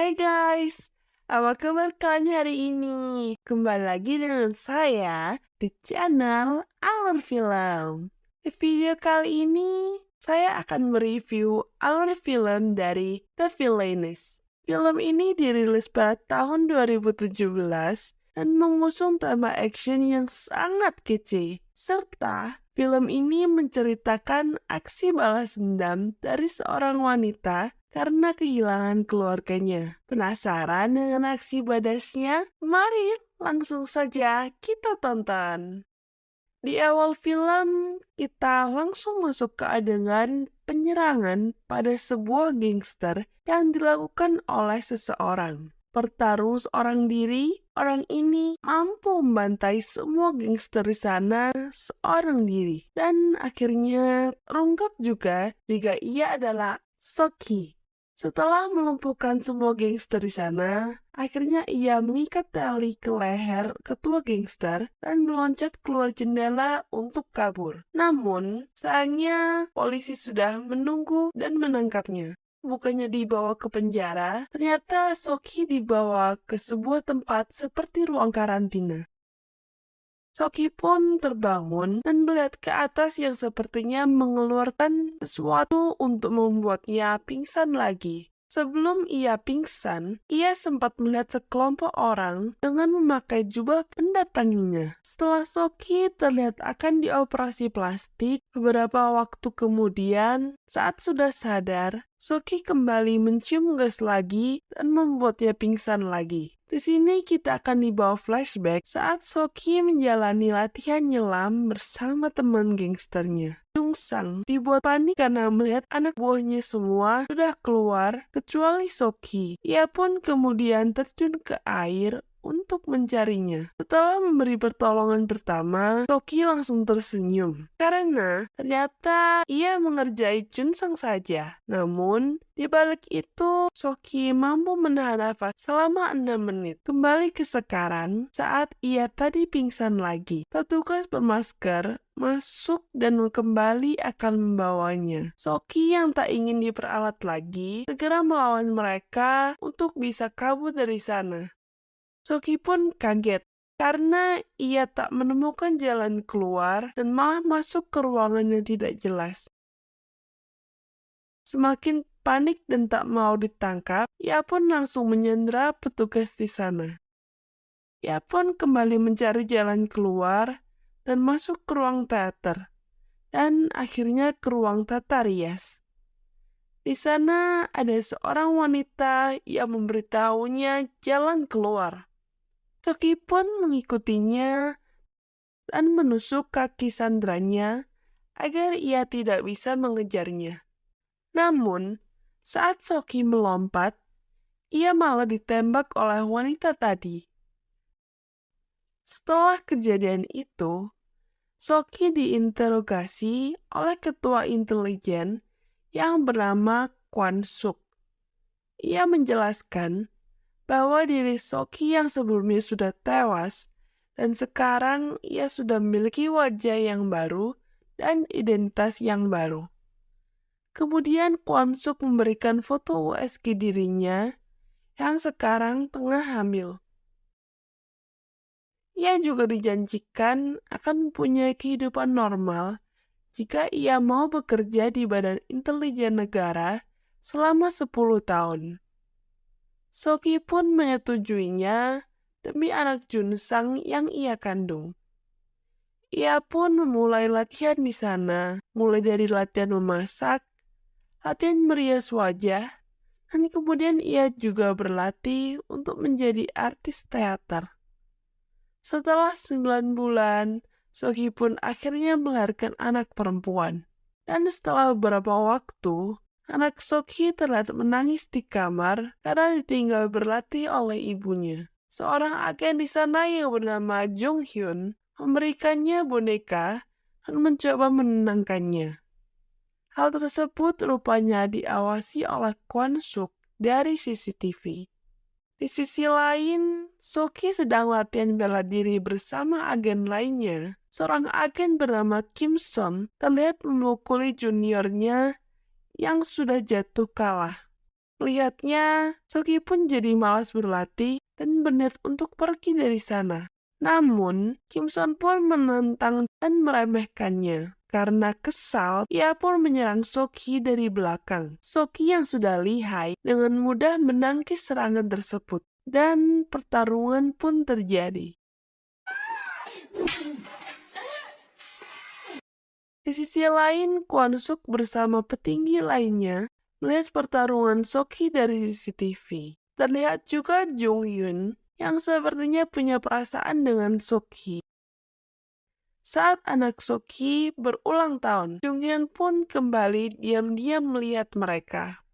Hai guys, apa kabar kalian hari ini? Kembali lagi dengan saya di channel Alur Film. Di video kali ini, saya akan mereview alur film dari The Villainess. Film ini dirilis pada tahun 2017 dan mengusung tema action yang sangat kece. Serta film ini menceritakan aksi balas dendam dari seorang wanita karena kehilangan keluarganya. Penasaran dengan aksi badasnya? Mari langsung saja kita tonton. Di awal film, kita langsung masuk ke adegan penyerangan pada sebuah gangster yang dilakukan oleh seseorang. Bertarung seorang diri, orang ini mampu membantai semua gangster di sana seorang diri. Dan akhirnya terungkap juga jika ia adalah Soki. Setelah melumpuhkan semua gangster di sana, akhirnya ia mengikat tali ke leher ketua gangster dan meloncat keluar jendela untuk kabur. Namun, sayangnya polisi sudah menunggu dan menangkapnya. Bukannya dibawa ke penjara, ternyata Soki dibawa ke sebuah tempat seperti ruang karantina. Soki pun terbangun dan melihat ke atas yang sepertinya mengeluarkan sesuatu untuk membuatnya pingsan lagi. Sebelum ia pingsan, ia sempat melihat sekelompok orang dengan memakai jubah pendatanginya. Setelah Soki terlihat akan dioperasi plastik, beberapa waktu kemudian, saat sudah sadar, Soki kembali mencium gas lagi dan membuatnya pingsan lagi. Di sini kita akan dibawa flashback saat Soki menjalani latihan nyelam bersama teman gangsternya. Jungsang dibuat panik karena melihat anak buahnya semua sudah keluar kecuali Soki. Ia pun kemudian terjun ke air untuk mencarinya. Setelah memberi pertolongan pertama, Soki langsung tersenyum karena ternyata ia mengerjai Junsang saja. Namun, di balik itu, Soki mampu menahan nafas selama 6 menit. Kembali ke sekarang, saat ia tadi pingsan lagi, petugas bermasker masuk dan kembali akan membawanya. Soki yang tak ingin diperalat lagi, segera melawan mereka untuk bisa kabur dari sana. Soki pun kaget karena ia tak menemukan jalan keluar dan malah masuk ke ruangan yang tidak jelas. Semakin panik dan tak mau ditangkap, ia pun langsung menyandera petugas di sana. Ia pun kembali mencari jalan keluar dan masuk ke ruang teater, dan akhirnya ke ruang tata rias. Di sana ada seorang wanita yang memberitahunya jalan keluar. Soki pun mengikutinya dan menusuk kaki sandranya agar ia tidak bisa mengejarnya. Namun, saat Soki melompat, ia malah ditembak oleh wanita tadi. Setelah kejadian itu, Soki diinterogasi oleh ketua intelijen yang bernama Kwan Suk. Ia menjelaskan bahwa diri Soki yang sebelumnya sudah tewas dan sekarang ia sudah memiliki wajah yang baru dan identitas yang baru. Kemudian Kwon Suk memberikan foto USG dirinya yang sekarang tengah hamil. Ia juga dijanjikan akan mempunyai kehidupan normal jika ia mau bekerja di Badan Intelijen Negara selama 10 tahun. Soki pun menyetujuinya demi anak Junsang yang ia kandung. Ia pun memulai latihan di sana, mulai dari latihan memasak, latihan merias wajah, dan kemudian ia juga berlatih untuk menjadi artis teater. Setelah 9 bulan, Soki pun akhirnya melahirkan anak perempuan. Dan setelah beberapa waktu, anak Soki terlihat menangis di kamar karena ditinggal berlatih oleh ibunya. Seorang agen di sana yang bernama Jung Hyun memberikannya boneka dan mencoba menenangkannya. Hal tersebut rupanya diawasi oleh Kwon Suk dari CCTV. Di sisi lain, Soki sedang latihan bela diri bersama agen lainnya. Seorang agen bernama Kim Son terlihat memukuli juniornya yang sudah jatuh kalah. Melihatnya, Soki pun jadi malas berlatih dan berniat untuk pergi dari sana. Namun, Kim Son pun menentang dan meremehkannya. Karena kesal, ia pun menyerang Soki dari belakang. Soki yang sudah lihai dengan mudah menangkis serangan tersebut. Dan pertarungan pun terjadi. Di sisi lain, Kwon Suk bersama petinggi lainnya melihat pertarungan Soki dari CCTV. Terlihat juga Jung Hyun yang sepertinya punya perasaan dengan Soki. Saat anak Soki berulang tahun, Jung Hyun pun kembali diam-diam melihat mereka.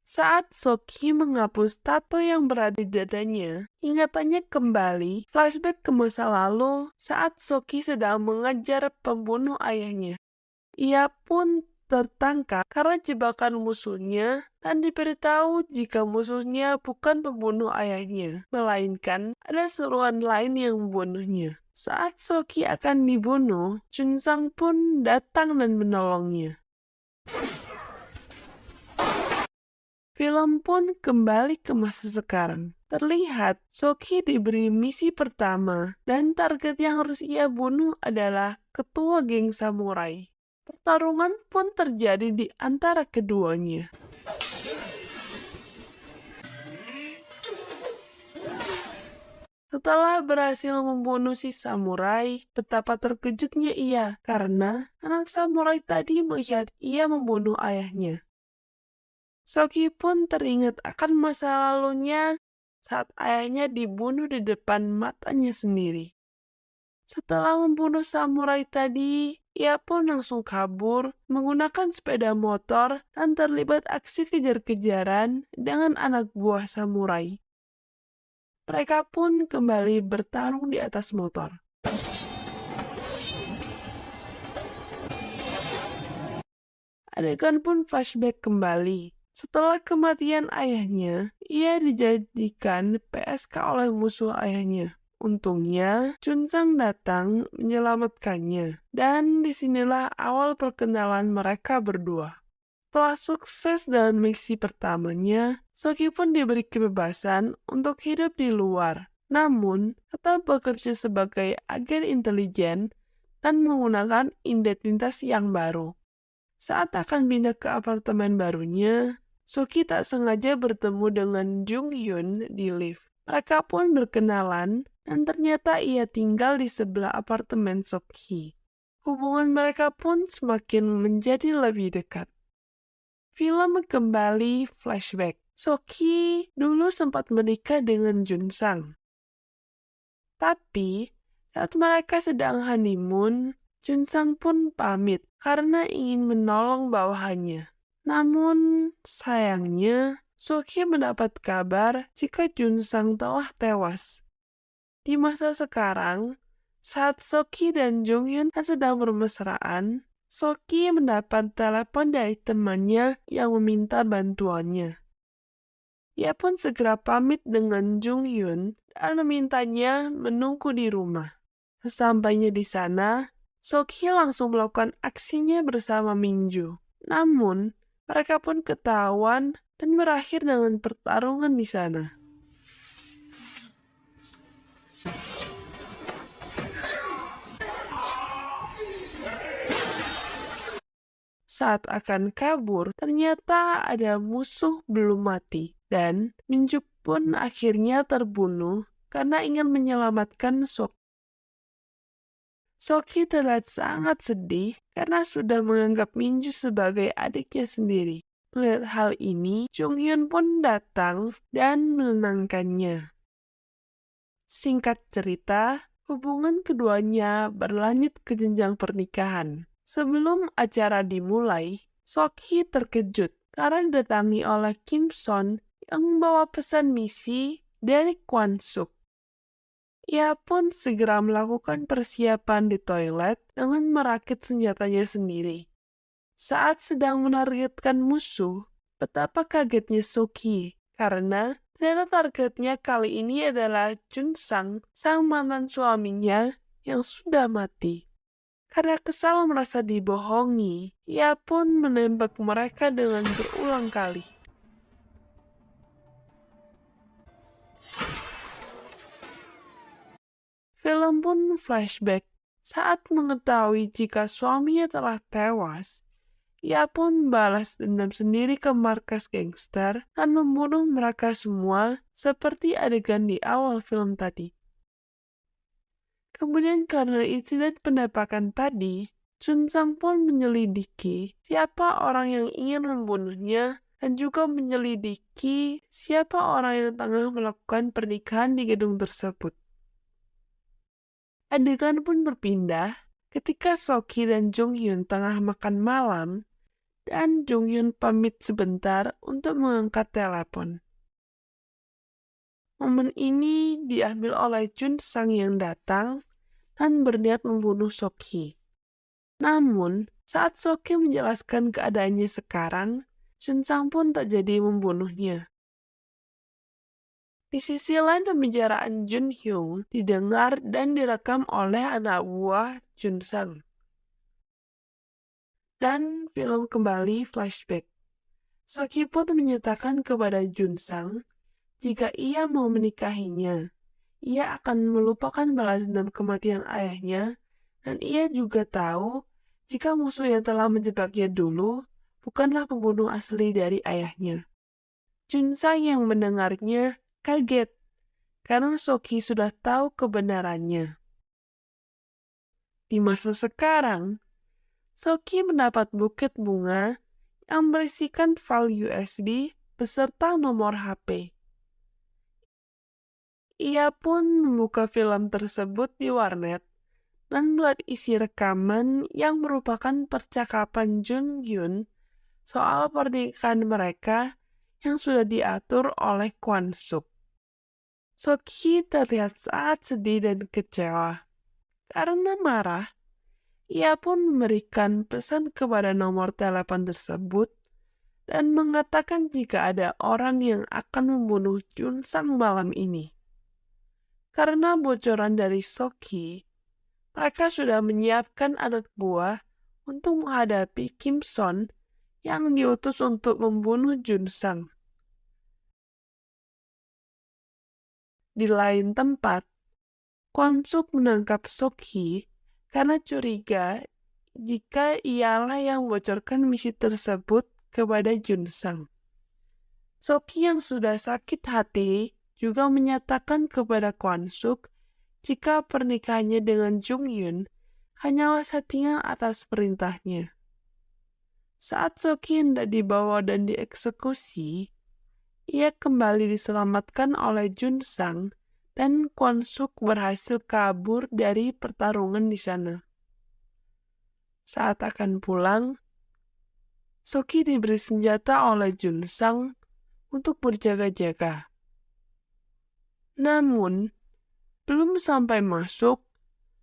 Saat Soki menghapus tato yang berada di dadanya, ingatannya kembali flashback ke masa lalu saat Soki sedang mengejar pembunuh ayahnya. Ia pun tertangkap karena jebakan musuhnya dan diberitahu jika musuhnya bukan pembunuh ayahnya, melainkan ada suruhan lain yang membunuhnya. Saat Soki akan dibunuh, Chun Sang pun datang dan menolongnya. Film pun kembali ke masa sekarang. Terlihat Soki diberi misi pertama dan target yang harus ia bunuh adalah ketua geng samurai. Pertarungan pun terjadi di antara keduanya. Setelah berhasil membunuh si samurai, betapa terkejutnya ia karena anak samurai tadi melihat ia membunuh ayahnya. Soki pun teringat akan masa lalunya saat ayahnya dibunuh di depan matanya sendiri. Setelah membunuh samurai tadi, ia pun langsung kabur menggunakan sepeda motor dan terlibat aksi kejar-kejaran dengan anak buah samurai. Mereka pun kembali bertarung di atas motor. Adegan pun flashback kembali. Setelah kematian ayahnya, ia dijadikan PSK oleh musuh ayahnya. Untungnya, Chun Sang datang menyelamatkannya. Dan disinilah awal perkenalan mereka berdua. Setelah sukses dalam misi pertamanya, Soki pun diberi kebebasan untuk hidup di luar. Namun, tetap bekerja sebagai agen intelijen dan menggunakan identitas yang baru. Saat akan pindah ke apartemen barunya, Soki tak sengaja bertemu dengan Jung Hyun di lift. Mereka pun berkenalan dan ternyata ia tinggal di sebelah apartemen Soki. Hubungan mereka pun semakin menjadi lebih dekat. Film kembali flashback. Soki dulu sempat menikah dengan Jun Sang. Tapi, saat mereka sedang honeymoon, Jun Sang pun pamit karena ingin menolong bawahannya. Namun, sayangnya, Soki mendapat kabar jika Jun Sang telah tewas. Di masa sekarang, saat Soki dan Jung Hyun sedang bermesraan, Soki mendapat telepon dari temannya yang meminta bantuannya. Ia pun segera pamit dengan Jung Hyun dan memintanya menunggu di rumah. Sesampainya di sana, Soki langsung melakukan aksinya bersama Minju. Namun, mereka pun ketahuan dan berakhir dengan pertarungan di sana. Saat akan kabur, ternyata ada musuh belum mati. Dan Minju pun akhirnya terbunuh karena ingin menyelamatkan Soki. Soki terlihat sangat sedih karena sudah menganggap Minju sebagai adiknya sendiri. Melihat hal ini, Jung Hyun pun datang dan menenangkannya. Singkat cerita, hubungan keduanya berlanjut ke jenjang pernikahan. Sebelum acara dimulai, Soki terkejut karena didatangi oleh Kim Son yang membawa pesan misi dari Kwon Suk. Ia pun segera melakukan persiapan di toilet dengan merakit senjatanya sendiri. Saat sedang menargetkan musuh, betapa kagetnya Soki karena ternyata targetnya kali ini adalah Chun Sang, sang mantan suaminya yang sudah mati. Karena kesal merasa dibohongi, ia pun menembak mereka dengan berulang kali. Film pun flashback. Saat mengetahui jika suaminya telah tewas, ia pun balas dendam sendiri ke markas gangster dan membunuh mereka semua seperti adegan di awal film tadi. Kemudian karena insiden penembakan tadi, Chun Sang pun menyelidiki siapa orang yang ingin membunuhnya dan juga menyelidiki siapa orang yang tengah melakukan pernikahan di gedung tersebut. Adegan pun berpindah ketika Soki dan Jung Hyun tengah makan malam dan Jung Hyun pamit sebentar untuk mengangkat telepon. Momen ini diambil oleh Chun Sang yang datang dan berniat membunuh Soki. Namun, saat Soki menjelaskan keadaannya sekarang, Chun Sang pun tak jadi membunuhnya. Di sisi lain, pembicaraan Jun Hyung didengar dan direkam oleh anak buah Chun Sang. Dan film kembali flashback. Soki pun menyatakan kepada Jun Sang jika ia mau menikahinya, ia akan melupakan balas dendam kematian ayahnya, dan ia juga tahu jika musuh yang telah menjebaknya dulu bukanlah pembunuh asli dari ayahnya. Jun Sang yang mendengarnya kaget karena Soki sudah tahu kebenarannya. Di masa sekarang, Soki mendapat buket bunga yang berisikan file USB beserta nomor HP. Ia pun membuka film tersebut di warnet dan melihat isi rekaman yang merupakan percakapan Jung Hyun soal pernikahan mereka yang sudah diatur oleh Kwon Suk. Soki terlihat sangat sedih dan kecewa. Karena marah, ia pun memberikan pesan kepada nomor telepon tersebut dan mengatakan jika ada orang yang akan membunuh Jun Sang malam ini. Karena bocoran dari Soki, mereka sudah menyiapkan anak buah untuk menghadapi Kim Son yang diutus untuk membunuh Jun Sang. Di lain tempat, Kwon Suk menangkap Soki karena curiga jika ialah yang membocorkan misi tersebut kepada Jun Sang. Soki yang sudah sakit hati juga menyatakan kepada Kwon Suk jika pernikahannya dengan Jung Hyun hanyalah settingan atas perintahnya. Saat Soki hendak dibawa dan dieksekusi, ia kembali diselamatkan oleh Jun Sang dan Kwon Suk berhasil kabur dari pertarungan di sana. Saat akan pulang, Soki diberi senjata oleh Jun Sang untuk berjaga-jaga. Namun, belum sampai masuk,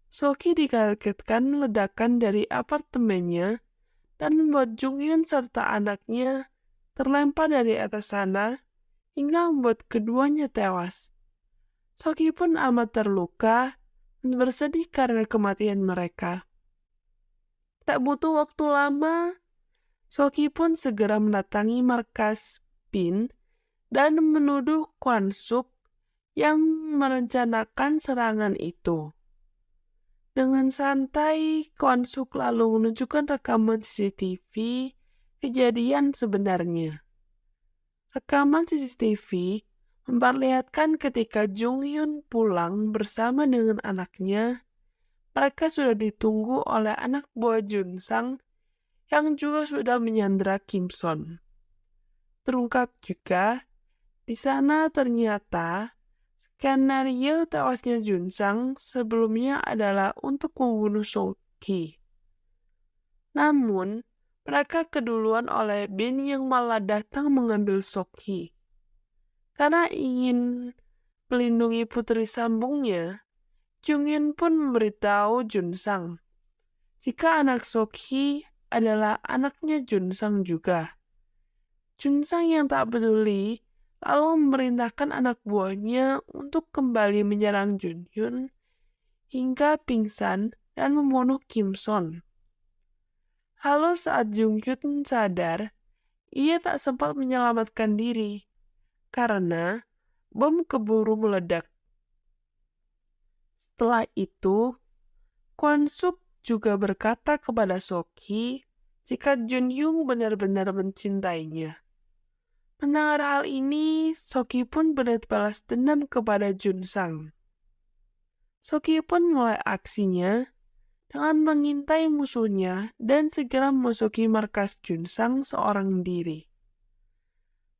Soki dikagetkan ledakan dari apartemennya dan membuat Jung Hyun serta anaknya terlempar dari atas sana hingga membuat keduanya tewas. Soki pun amat terluka dan bersedih karena kematian mereka. Tak butuh waktu lama, Soki pun segera mendatangi markas PIN dan menuduh Kwon Suk yang merencanakan serangan itu. Dengan santai, Kwon Suk lalu menunjukkan rekaman CCTV kejadian sebenarnya. Rekaman CCTV memperlihatkan ketika Jung Hyun pulang bersama dengan anaknya, mereka sudah ditunggu oleh anak buah Jun Sang yang juga sudah menyandra Kim Son. Terungkap juga, di sana ternyata skenario tewasnya Jun Sang sebelumnya adalah untuk membunuh Soki. Namun, mereka keduluan oleh Bin yang malah datang mengambil Soki. Karena ingin melindungi putri sambungnya, Jung Hyun pun memberitahu Jun Sang jika anak Soki adalah anaknya Jun Sang juga. Jun Sang yang tak peduli lalu memerintahkan anak buahnya untuk kembali menyerang Jun Hyun hingga pingsan dan membunuh Kim Son. Lalu saat Jung Hyun sadar, ia tak sempat menyelamatkan diri karena bom keburu meledak. Setelah itu, Kwon Suk juga berkata kepada Soki jika Jun Hyung benar-benar mencintainya. Mendengar hal ini, Soki pun berbalas dendam kepada Jun Sang. Soki pun mulai aksinya dengan mengintai musuhnya dan segera memasuki markas Jun Sang seorang diri.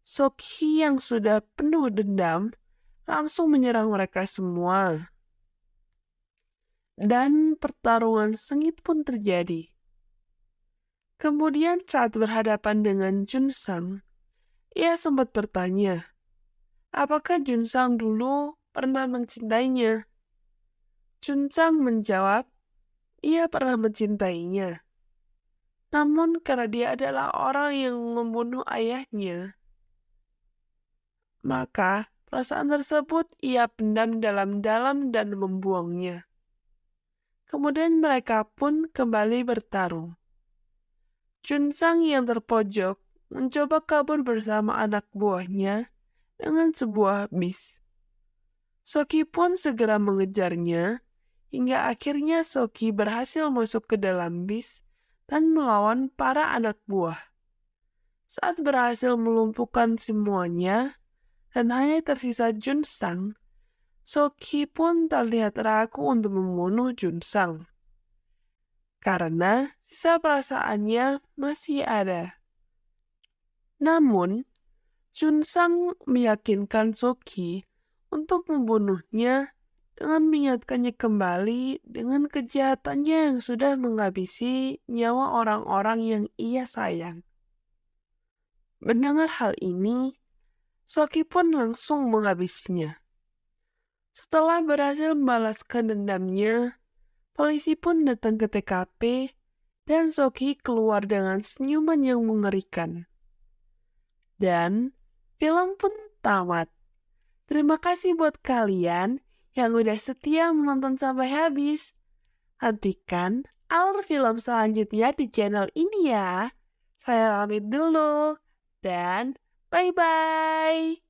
Soki yang sudah penuh dendam langsung menyerang mereka semua. Dan pertarungan sengit pun terjadi. Kemudian saat berhadapan dengan Jun Sang, ia sempat bertanya, apakah Jun Sang dulu pernah mencintainya? Jun Sang menjawab, ia pernah mencintainya. Namun karena dia adalah orang yang membunuh ayahnya, maka perasaan tersebut ia pendam dalam-dalam dan membuangnya. Kemudian mereka pun kembali bertarung. Jun Sang yang terpojok mencoba kabur bersama anak buahnya dengan sebuah bis. Soki pun segera mengejarnya, hingga akhirnya Soki berhasil masuk ke dalam bis dan melawan para anak buah. Saat berhasil melumpuhkan semuanya, dan hanya tersisa Jun Sang, Soki pun terlihat ragu untuk membunuh Jun Sang. Karena sisa perasaannya masih ada. Namun, Jun Sang meyakinkan Soki untuk membunuhnya dengan mengingatkannya kembali dengan kejahatannya yang sudah menghabisi nyawa orang-orang yang ia sayang. Mendengar hal ini, Soki pun langsung menghabisinya. Setelah berhasil membalaskan dendamnya, polisi pun datang ke TKP dan Soki keluar dengan senyuman yang mengerikan. Dan film pun tamat. Terima kasih buat kalian yang udah setia menonton sampai habis. Nantikan alur film selanjutnya di channel ini ya. Saya pamit dulu dan bye-bye.